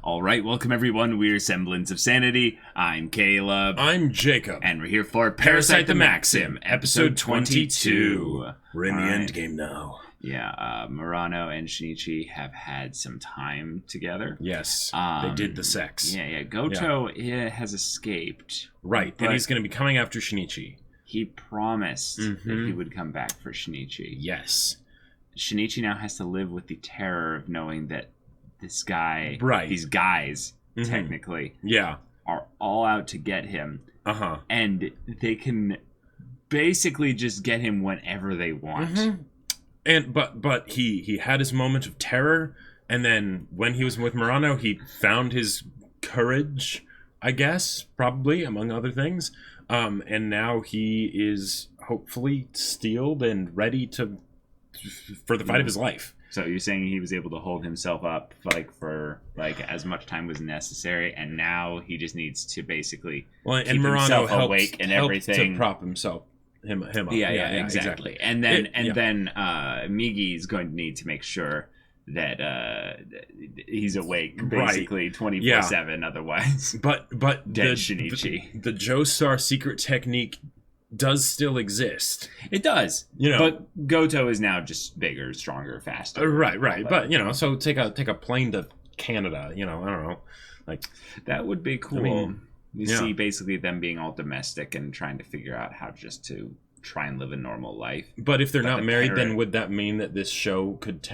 All right, welcome everyone. We're Semblance of Sanity. I'm Caleb. I'm Jacob. And we're here for Parasyte the Maxim, episode 22. We're in the end game now. Yeah, Murano and Shinichi have had some time together. Yes, they did the sex. Yeah. Goto has escaped. Right, and he's going to be coming after Shinichi. He promised that he would come back for Shinichi. Yes. Shinichi now has to live with the terror of knowing that this guy, these guys, technically, are all out to get him. And they can basically just get him whenever they want. And but he had his moment of terror, and then when he was with Murano, he found his courage, I guess, probably, among other things. And now he is hopefully steeled and ready for the fight of his life. So you're saying he was able to hold himself up for as much time was necessary, and now he just needs to basically keep Murano himself awake and everything to prop him up. Yeah, exactly. And then Migi is going to need to make sure that he's awake basically 24/7. Otherwise, but dead Shinichi. The Joestar secret technique does still exist. It does, but Goto is now just bigger, stronger, faster. Right. But so take a plane to Canada. I don't know, that would be cool. I mean, you see basically them being all domestic and trying to figure out how just to try and live a normal life. But if they're not married, then would that mean that this show could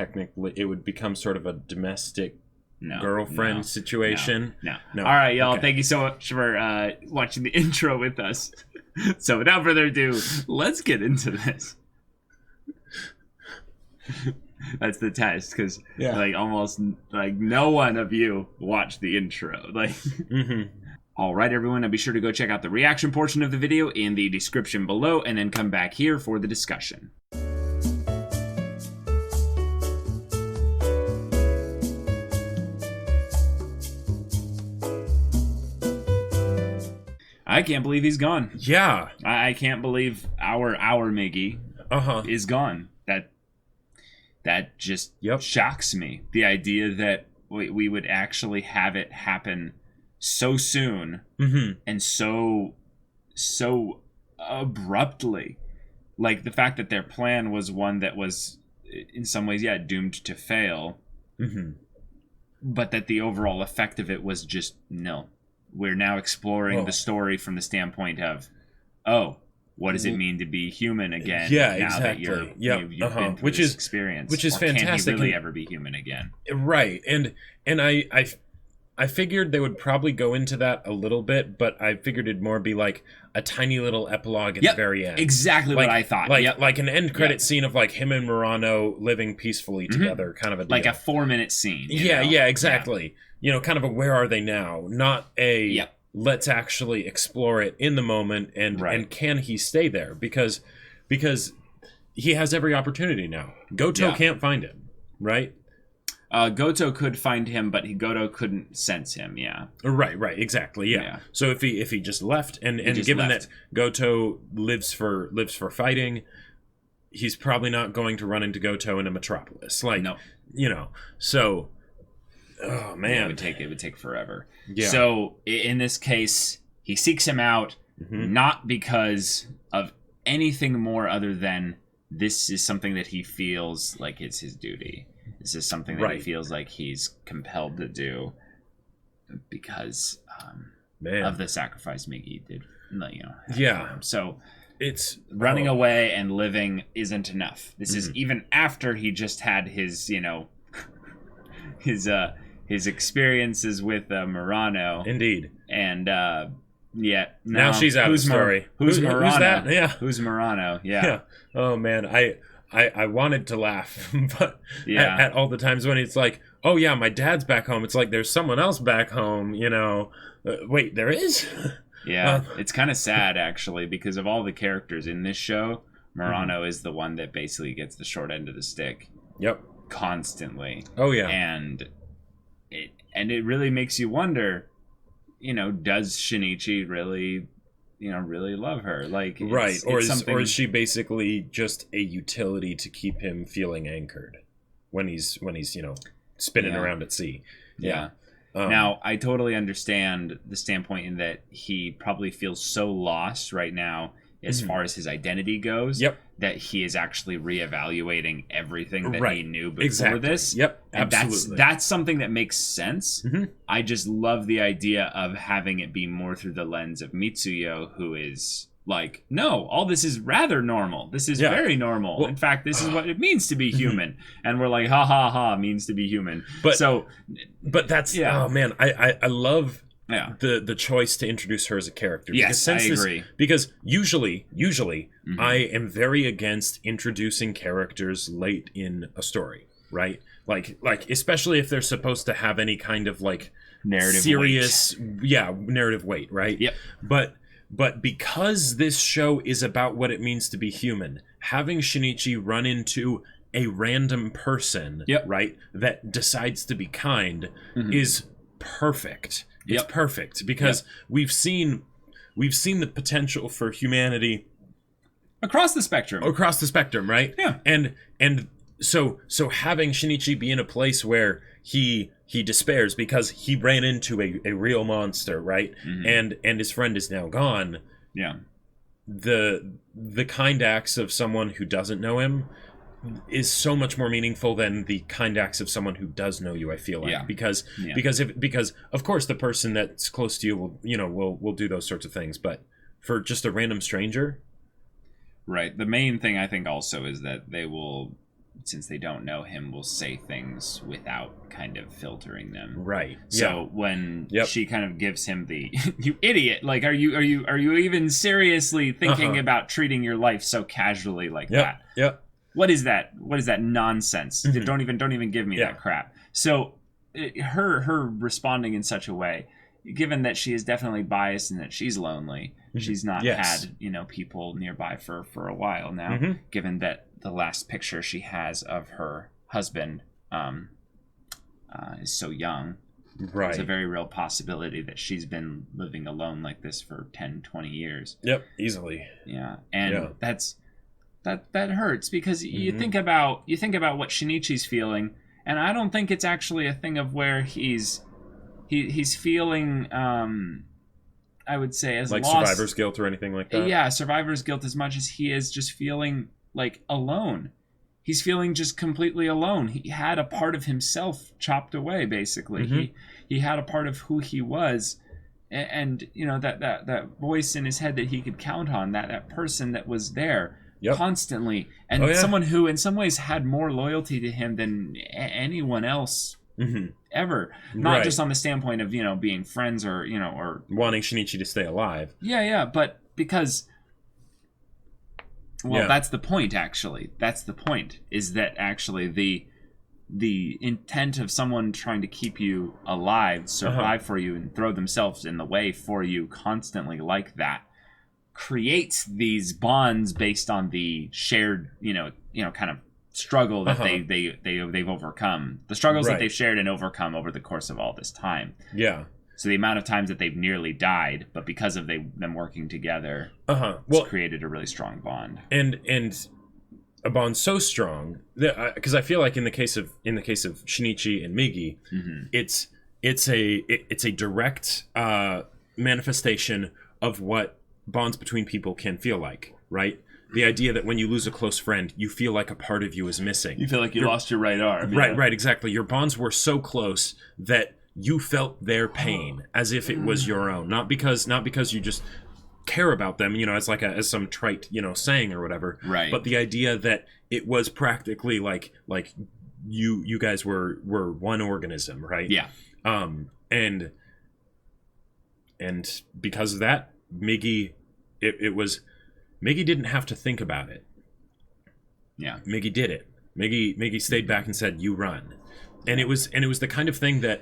it would become sort of a domestic girlfriend situation? No. All right, y'all. Thank you so much for watching the intro with us. So without further ado, let's get into this. That's the test, because almost no one of you watched the intro. All right, everyone. Now be sure to go check out the reaction portion of the video in the description below, and then come back here for the discussion. I can't believe he's gone. Yeah. I can't believe our Migi is gone. That just shocks me. The idea that we would actually have it happen so soon and so abruptly. Like the fact that their plan was one that was in some ways, doomed to fail. But that the overall effect of it was just nil. We're now exploring the story from the standpoint of, what does it mean to be human again? Yeah, now exactly. That you've been through this experience, which is or fantastic. Can he really ever be human again? Right, and I figured they would probably go into that a little bit, but I figured it'd more be like a tiny little epilogue at the very end. Exactly what I thought. Like an end credit scene of him and Murano living peacefully together, kind of a deal. Like a 4-minute scene. Yeah, exactly. Yeah. Kind of a where are they now? Not a let's actually explore it in the moment and can he stay there? Because he has every opportunity now. Goto can't find him, right? Goto could find him, but Goto couldn't sense him. Right, exactly. Yeah. So if he just left, and given that Goto lives for fighting, he's probably not going to run into Goto in a metropolis. So, oh man, it would take forever. Yeah. So in this case, he seeks him out not because of anything more other than this is something that he feels like it's his duty. This is something that he feels like he's compelled to do because of the sacrifice Migi did. So it's running away and living isn't enough. This is even after he just had his, his experiences with Murano. Indeed. And now she's out of the story. Who's Murano? Who's that? Yeah. Who's Murano? Yeah. Oh man, I wanted to laugh, but at all the times when it's like, oh yeah, my dad's back home. It's like there's someone else back home. Wait, there is. Yeah, it's kind of sad actually because of all the characters in this show. Murano is the one that basically gets the short end of the stick. Yep. Constantly. Oh yeah. And it really makes you wonder. Does Shinichi really? Really love her, or is she basically just a utility to keep him feeling anchored when he's spinning around at sea? Yeah. Now, I totally understand the standpoint in that he probably feels so lost right now as far as his identity goes that he is actually reevaluating everything that he knew before this. Yep, and absolutely. That's something that makes sense. I just love the idea of having it be more through the lens of Mitsuyo, who is like, no, all this is rather normal. This is very normal. Well, in fact, this is what it means to be human. And we're like, ha ha ha, means to be human. But that's, oh man, I love the choice to introduce her as a character. Yes, I agree. Because usually, I am very against introducing characters late in a story, right? Like especially if they're supposed to have any kind of like narrative serious narrative weight, right? Yep. But because this show is about what it means to be human, having Shinichi run into a random person, right, that decides to be kind is perfect. It's perfect because we've seen the potential for humanity across the spectrum, right? Yeah. And so having Shinichi be in a place where he despairs because he ran into a real monster, right? And his friend is now gone. Yeah. The kind acts of someone who doesn't know him is so much more meaningful than the kind acts of someone who does know you, I feel like. Because of course the person that's close to you will do those sorts of things, but for just a random stranger. Right. The main thing I think also is that they will, since they don't know him, will say things without kind of filtering them. Right. So when she kind of gives him the you idiot, like are you even seriously thinking about treating your life so casually like that? Yep. What is that? What is that nonsense? Don't even give me that crap. So her responding in such a way, given that she is definitely biased and that she's lonely, she's not had people nearby for a while now. Given that the last picture she has of her husband is so young, right? There's a very real possibility that she's been living alone like this for 10, 20 years. Yep, easily. Yeah, and that hurts because you think about what Shinichi's feeling, and I don't think it's actually a thing of where he's feeling I would say as like lost, survivor's guilt or anything like that. Yeah, survivor's guilt as much as he is just feeling like alone. He's feeling just completely alone. He had a part of himself chopped away, basically. He had a part of who he was, and that voice in his head that he could count on, that person that was there constantly, and someone who in some ways had more loyalty to him than anyone else ever. Not just on the standpoint of being friends or wanting Shinichi to stay alive. But because that's the point. Actually, that's the point. Is that actually the intent of someone trying to keep you alive, survive for you, and throw themselves in the way for you constantly like that, creates these bonds based on the shared, kind of struggle that they've overcome, the struggles that they've shared and overcome over the course of all this time. Yeah. So the amount of times that they've nearly died, but because of them working together, it's created a really strong bond. And a bond so strong that because I feel like in the case of Shinichi and Migi, it's a direct manifestation of what bonds between people can feel like, right? The idea that when you lose a close friend, you feel like a part of you is missing. You feel like you lost your right arm. Right, exactly. Your bonds were so close that you felt their pain as if it was your own, not because you just care about them, as some trite, saying or whatever. Right. But the idea that it was practically like you guys were one organism, right? Yeah. And because of that, Migi, Migi didn't have to think about it. Yeah. Migi did it. Migi stayed back and said, "You run," and it was the kind of thing that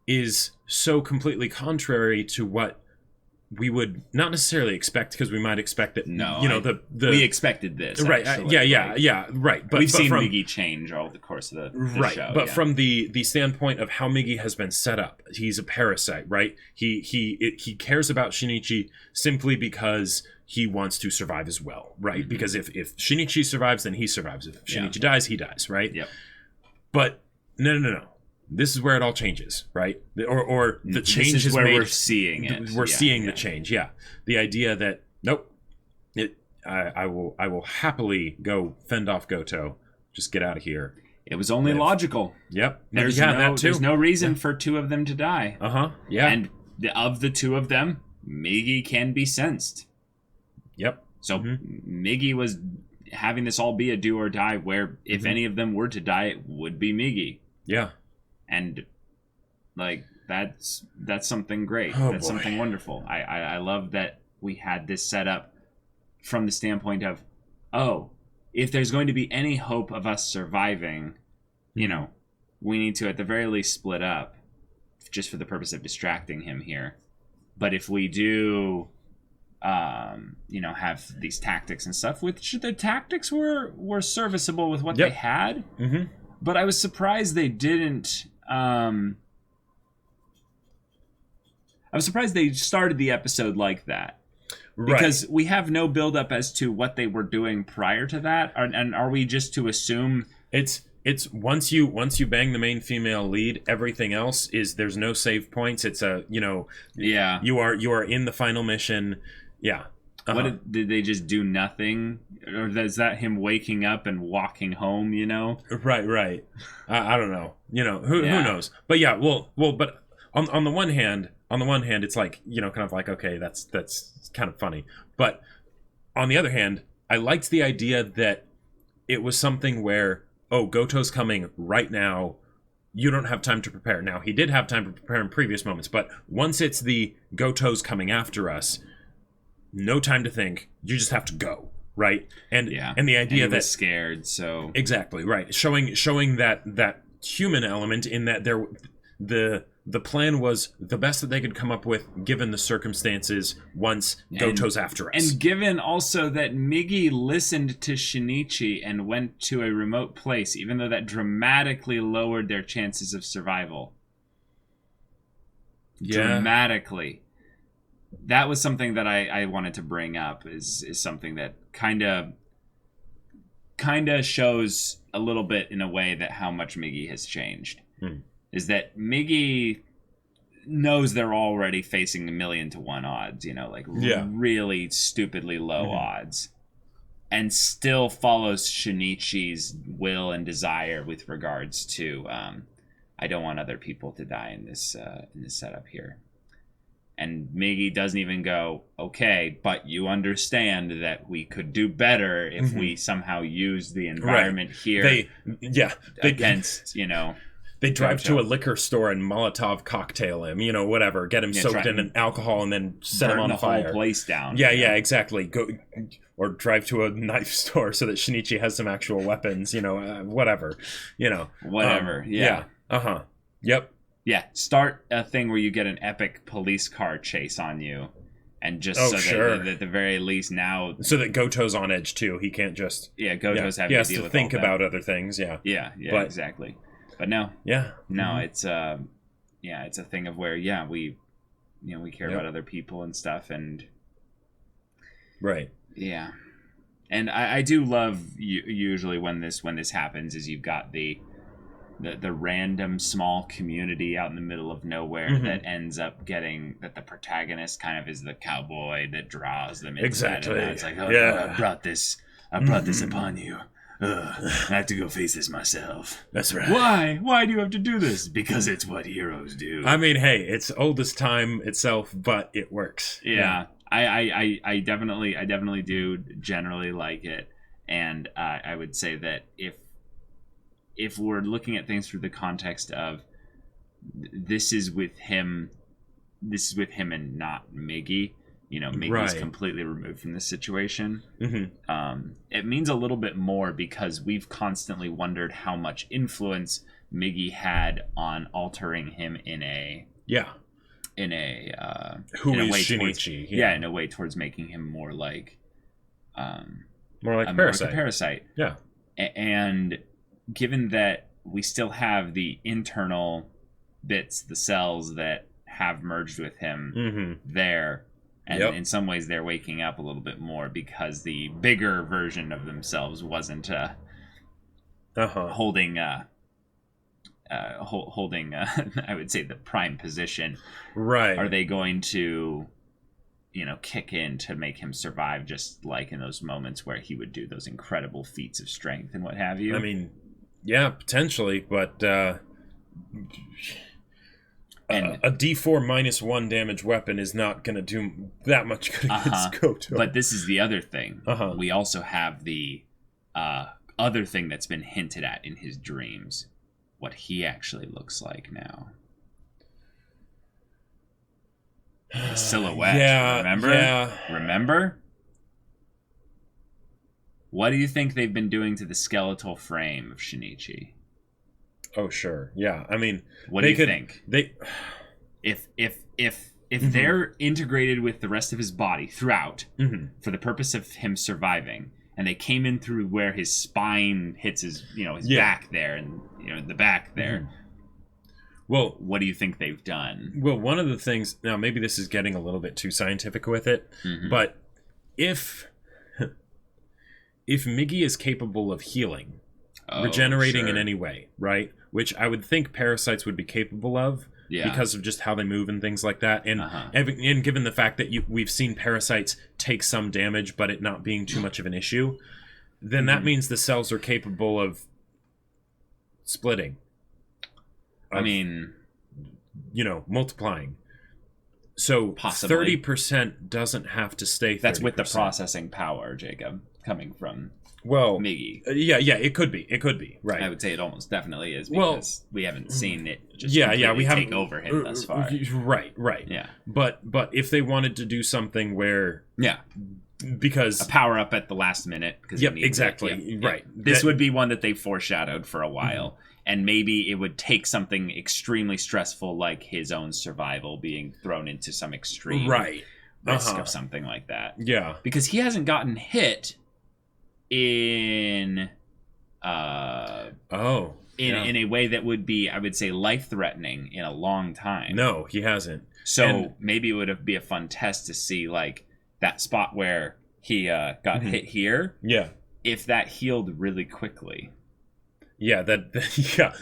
is so completely contrary to what we would not necessarily expect, because we might expect that we expected this, right? Right. But we've seen Migi change all the course of the show. But from the standpoint of how Migi has been set up, he's a parasite, right? He cares about Shinichi simply because he wants to survive as well, right? Because if Shinichi survives, then he survives. If Shinichi dies, he dies, right? Yep. But no. this is where it all changes, right? Or the change this is is where made. we're seeing it. We're seeing the change. Yeah, the idea that nope, I will happily go fend off Goto. Just get out of here. It was only logical. Yep. There's no reason for two of them to die. Yeah. And of the two of them, Migi can be sensed. Yep. So Migi was having this all be a do or die, where if any of them were to die, it would be Migi. Yeah. And like that's something great. That's something wonderful. I love that we had this set up from the standpoint of, oh, if there's going to be any hope of us surviving, you know, we need to at the very least split up, just for the purpose of distracting him here. But if we do, you know, have these tactics and stuff, which the tactics were serviceable with what they had, but I was surprised they didn't. I was surprised they started the episode like that. Because we have no build-up as to what they were doing prior to that, and are we just to assume it's once you bang the main female lead, everything else is there's no save points. It's a you are in the final mission. Yeah. What did they just do nothing, or is that him waking up and walking home? You know, right. I don't know. You know who knows? But yeah, well, but on the one hand, it's like, you know, kind of like, okay, that's kind of funny. But on the other hand, I liked the idea that it was something where, oh, Goto's coming right now. You don't have time to prepare. Now, he did have time to prepare in previous moments, but once it's the Goto's coming after us, no time to think. You just have to go, right? And the idea that scared, so exactly right, showing that human element in that the plan was the best that they could come up with given the circumstances once Goto's after us. And given also that Migi listened to Shinichi and went to a remote place, even though that dramatically lowered their chances of survival. Yeah. Dramatically. That was something that I wanted to bring up, is something that kind of shows a little bit in a way that how much Migi has changed. Is that Migi knows they're already facing 1,000,000 to 1 odds, you know, like really stupidly low odds, and still follows Shinichi's will and desire with regards to I don't want other people to die in this setup here. And Migi doesn't even go, okay, but you understand that we could do better if we somehow use the environment here against, you know. They drive to a liquor store and Molotov cocktail him, you know, whatever. Get him soaked in an alcohol and then set him on fire. Burn the whole place down. Yeah, exactly. Go or drive to a knife store so that Shinichi has some actual weapons, you know, whatever, you know. Whatever, Yep. Yeah, start a thing where you get an epic police car chase on you. And just that at the very least now... So that Goto's on edge, too. He can't just... Yeah, Goto's having to deal with all that. He has to think about other things, Yeah, exactly. But no. Yeah. No, it's it's a thing of where we care about other people and stuff, and right. Yeah. And I do love usually when this happens is you've got the random small community out in the middle of nowhere that ends up getting that the protagonist kind of is the cowboy that draws them into exactly. that. It's like, I brought this upon you. I have to go face this myself. That's right. Why? Why do you have to do this? Because it's what heroes do. I mean, hey, it's old as time itself, but it works. Yeah. I definitely do generally like it. And I would say that if we're looking at things through the context of this is with him and not Migi, you know, Migi's completely removed from this situation. It means a little bit more because we've constantly wondered how much influence Migi had on altering him in a Shinichi? In a way towards making him more like Parasyte. Parasyte. Yeah. And given that we still have the internal bits, the cells that have merged with him there. And in some ways, they're waking up a little bit more because the bigger version of themselves wasn't holding holding, I would say, the prime position. Right. Are they going to, kick in to make him survive, just like in those moments where he would do those incredible feats of strength and what have you? I mean, yeah, potentially, but and a D4 -1 damage weapon is not going to do that much good against Goto. But this is the other thing. Uh-huh. We also have the other thing that's been hinted at in his dreams. What he actually looks like now. The silhouette. Yeah, remember? yeah. Remember? What do you think they've been doing to the skeletal frame of Shinichi? Oh, sure. Yeah. I mean, what do you think? If Mm-hmm. they're integrated with the rest of his body throughout Mm-hmm. for the purpose of him surviving, and they came in through where his spine hits his back there and the back there. Mm-hmm. Well, what do you think they've done? Well, one of the things, now maybe this is getting a little bit too scientific with it, but if Migi is capable of healing, regenerating in any way, right? Which I would think parasites would be capable of, because of just how they move and things like that. And and given the fact that we've seen parasites take some damage, but it not being too much of an issue, then that means the cells are capable of splitting. Multiplying. So possibly 30% doesn't have to stay 30%. That's with the processing power, Jacob, coming from Migi. Yeah, it could be. It could be, right. I would say it almost definitely is, because we haven't seen it just we haven't take over him thus far. Right. Yeah. But if they wanted to do something where... Yeah. Because... a power-up at the last minute. Yep, exactly. Right. This would be one that they foreshadowed for a while. And maybe it would take something extremely stressful like his own survival being thrown into some extreme risk of something like that. Yeah. Because he hasn't gotten hit in a way that would be, I would say, life-threatening in a long time. No, he hasn't. So maybe it would be a fun test to see, like, that spot where he got hit here. Yeah. If that healed really quickly. Yeah,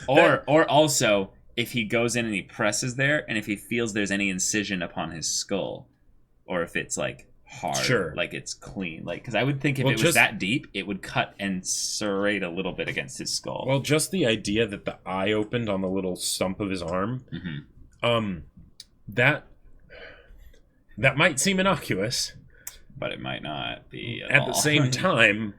Or also, if he goes in and he presses there, and if he feels there's any incision upon his skull, or if it's like hard, like it's clean, like, because I would think if it was that deep, it would cut and serrate a little bit against his skull. Well, just the idea that the eye opened on the little stump of his arm, that might seem innocuous, but it might not be at the same time.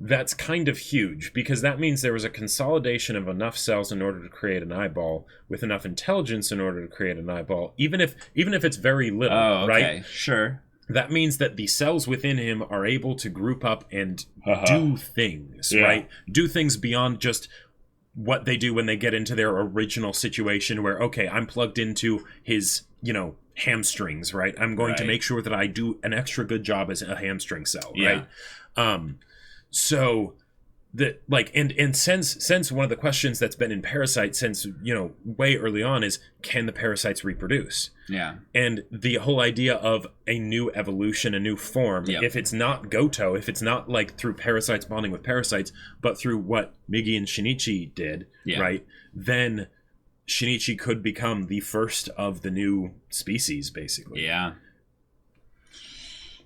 That's kind of huge, because that means there was a consolidation of enough cells in order to create an eyeball, with enough intelligence in order to create an eyeball, even if it's very little, right? Sure. That means that the cells within him are able to group up and do things, right? Do things beyond just what they do when they get into their original situation where, okay, I'm plugged into his, hamstrings, right? I'm going to make sure that I do an extra good job as a hamstring cell, right? So that, like, and since one of the questions that's been in Parasyte since way early on is, can the parasites reproduce? Yeah. And the whole idea of a new evolution, a new form, if it's not Goto, if it's not like through parasites bonding with parasites, but through what Migi and Shinichi did, right? Then Shinichi could become the first of the new species, basically. Yeah.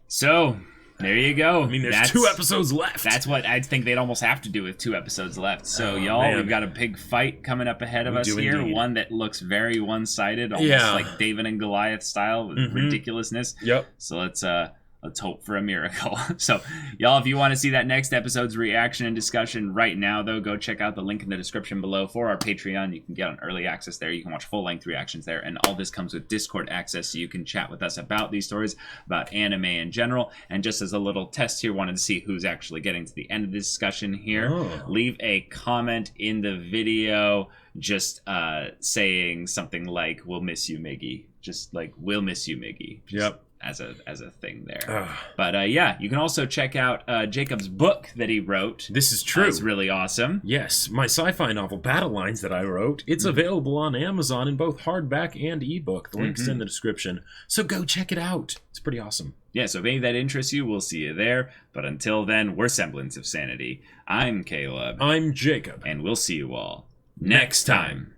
So there you go. I mean, there's 2 episodes left. That's what I'd think they'd almost have to do with 2 episodes left. So, we've got a big fight coming up ahead of us here. Indeed. One that looks very one-sided, almost like David and Goliath style with ridiculousness. Yep. So let's hope for a miracle. So, y'all, if you want to see that next episode's reaction and discussion right now, though, go check out the link in the description below for our Patreon. You can get on early access there. You can watch full-length reactions there. And all this comes with Discord access, so you can chat with us about these stories, about anime in general. And just as a little test here, wanted to see who's actually getting to the end of the discussion here. Leave a comment in the video just saying something like, "We'll miss you, Migi." Just like, "We'll miss you, Migi." Just as a thing there. But you can also check out Jacob's book that he wrote. This is true. It's really awesome. Yes, my sci-fi novel Battle Lines that I wrote. It's available on Amazon in both hardback and ebook. The link's in the description. So go check it out. It's pretty awesome. Yeah, so if any of that interests you, we'll see you there. But until then, we're Semblance of Sanity. I'm Caleb. I'm Jacob. And we'll see you all next time.